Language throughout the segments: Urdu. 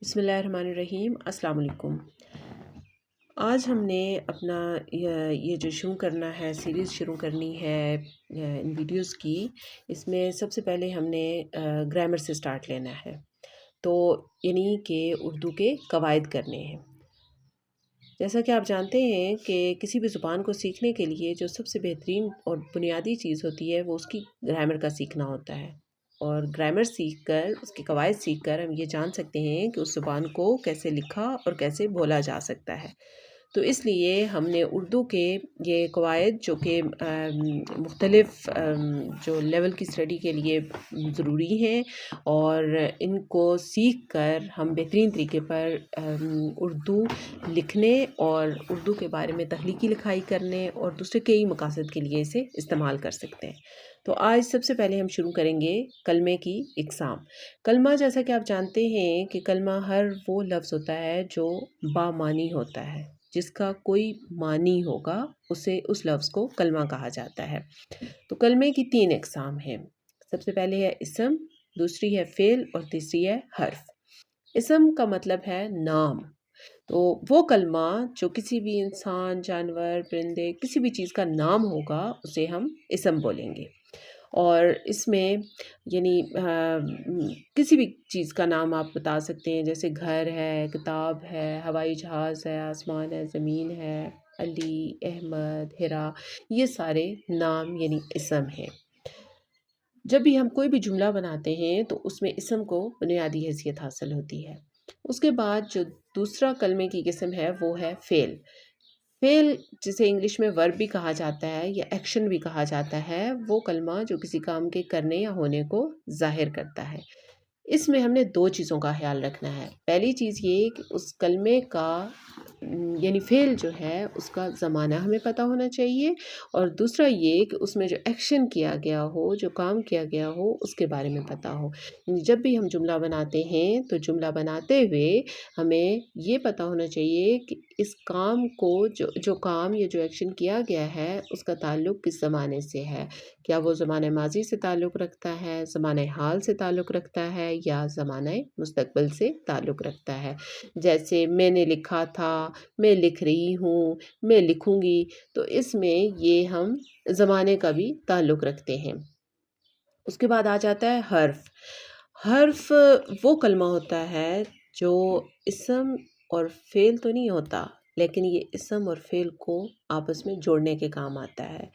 بسم اللہ الرحمن الرحیم۔ السلام علیکم۔ آج ہم نے اپنا یہ جو شروع کرنا ہے، سیریز شروع کرنی ہے ان ویڈیوز کی، اس میں سب سے پہلے ہم نے گرامر سے سٹارٹ لینا ہے، تو یعنی کہ اردو کے قواعد کرنے ہیں۔ جیسا کہ آپ جانتے ہیں کہ کسی بھی زبان کو سیکھنے کے لیے جو سب سے بہترین اور بنیادی چیز ہوتی ہے وہ اس کی گرامر کا سیکھنا ہوتا ہے، اور گرامر سیکھ کر، اس کے قواعد سیکھ کر ہم یہ جان سکتے ہیں کہ اس زبان کو کیسے لکھا اور کیسے بولا جا سکتا ہے۔ تو اس لیے ہم نے اردو کے یہ قواعد جو کہ مختلف جو لیول کی اسٹڈی کے لیے ضروری ہیں، اور ان کو سیکھ کر ہم بہترین طریقے پر اردو لکھنے اور اردو کے بارے میں تخلیقی لکھائی کرنے اور دوسرے کئی مقاصد کے لیے اسے استعمال کر سکتے ہیں۔ تو آج سب سے پہلے ہم شروع کریں گے کلمے کی اقسام۔ کلمہ، جیسا کہ آپ جانتے ہیں کہ کلمہ ہر وہ لفظ ہوتا ہے جو بامعنی ہوتا ہے، جس کا کوئی معنی ہوگا اسے اس لفظ کو کلمہ کہا جاتا ہے۔ تو کلمے کی 3 اقسام ہیں۔ سب سے پہلے ہے اسم، دوسری ہے فعل اور تیسری ہے حرف۔ اسم کا مطلب ہے نام، تو وہ کلمہ جو کسی بھی انسان، جانور، پرندے، کسی بھی چیز کا نام ہوگا اسے ہم اسم بولیں گے۔ اور اس میں یعنی کسی بھی چیز کا نام آپ بتا سکتے ہیں، جیسے گھر ہے، کتاب ہے، ہوائی جہاز ہے، آسمان ہے، زمین ہے، علی، احمد، ہیرا، یہ سارے نام یعنی اسم ہیں۔ جب بھی ہم کوئی بھی جملہ بناتے ہیں تو اس میں اسم کو بنیادی حیثیت حاصل ہوتی ہے۔ اس کے بعد جو دوسرا کلمے کی قسم ہے وہ ہے فعل۔ فعل، جسے انگلش میں ورب بھی کہا جاتا ہے یا ایکشن بھی کہا جاتا ہے، وہ کلمہ جو کسی کام کے کرنے یا ہونے کو ظاہر کرتا ہے۔ اس میں ہم نے 2 چیزوں کا خیال رکھنا ہے۔ پہلی چیز یہ کہ اس کلمے کا یعنی فعل جو ہے اس کا زمانہ ہمیں پتہ ہونا چاہیے، اور دوسرا یہ کہ اس میں جو ایکشن کیا گیا ہو، جو کام کیا گیا ہو، اس کے بارے میں پتہ ہو۔ جب بھی ہم جملہ بناتے ہیں تو جملہ بناتے ہوئے ہمیں یہ پتہ ہونا چاہیے کہ اس کام کو جو کام یا جو ایکشن کیا گیا ہے اس کا تعلق کس زمانے سے ہے۔ کیا وہ زمانہ ماضی سے تعلق رکھتا ہے، زمانہ حال سے تعلق رکھتا ہے، یا زمانہ مستقبل سے تعلق رکھتا ہے۔ جیسے میں نے لکھا تھا، میں لکھ رہی ہوں، میں لکھوں گی، تو اس میں یہ ہم زمانے کا بھی تعلق رکھتے ہیں۔ اس کے بعد آ جاتا ہے حرف۔ حرف وہ کلمہ ہوتا ہے جو اسم اور فعل تو نہیں ہوتا، لیکن یہ اسم اور فعل کو آپس میں جوڑنے کے کام آتا ہے۔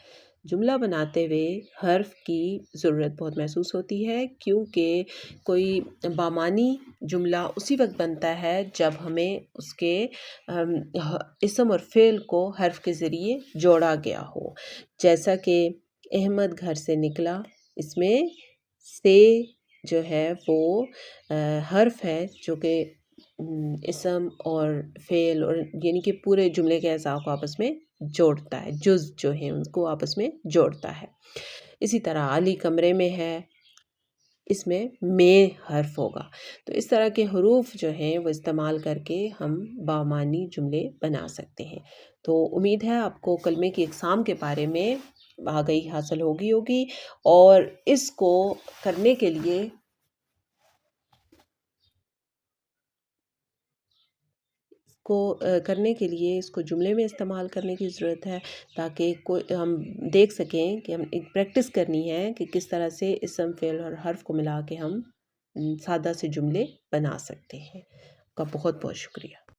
جملہ بناتے ہوئے حرف کی ضرورت بہت محسوس ہوتی ہے، کیونکہ کوئی بامعنی جملہ اسی وقت بنتا ہے جب ہمیں اس کے اسم اور فعل کو حرف کے ذریعے جوڑا گیا ہو۔ جیسا کہ احمد گھر سے نکلا، اس میں سے جو ہے وہ حرف ہے جو کہ اسم اور فعل اور یعنی کہ پورے جملے کے اعضاء کو آپس میں جوڑتا ہے، جز جو ہیں ان کو آپس میں جوڑتا ہے۔ اسی طرح علی کمرے میں ہے، اس میں حرف ہوگا۔ تو اس طرح کے حروف جو ہیں وہ استعمال کر کے ہم بامعنی جملے بنا سکتے ہیں۔ تو امید ہے آپ کو کلمے کی اقسام کے بارے میں آگاہی حاصل ہوگی، اور اس کو کرنے کے لیے اس کو جملے میں استعمال کرنے کی ضرورت ہے، تاکہ ہم دیکھ سکیں کہ ہم ایک پریکٹس کرنی ہے کہ کس طرح سے اسم، فعل اور حرف کو ملا کے ہم سادہ سے جملے بنا سکتے ہیں۔ آپ کا بہت بہت شکریہ۔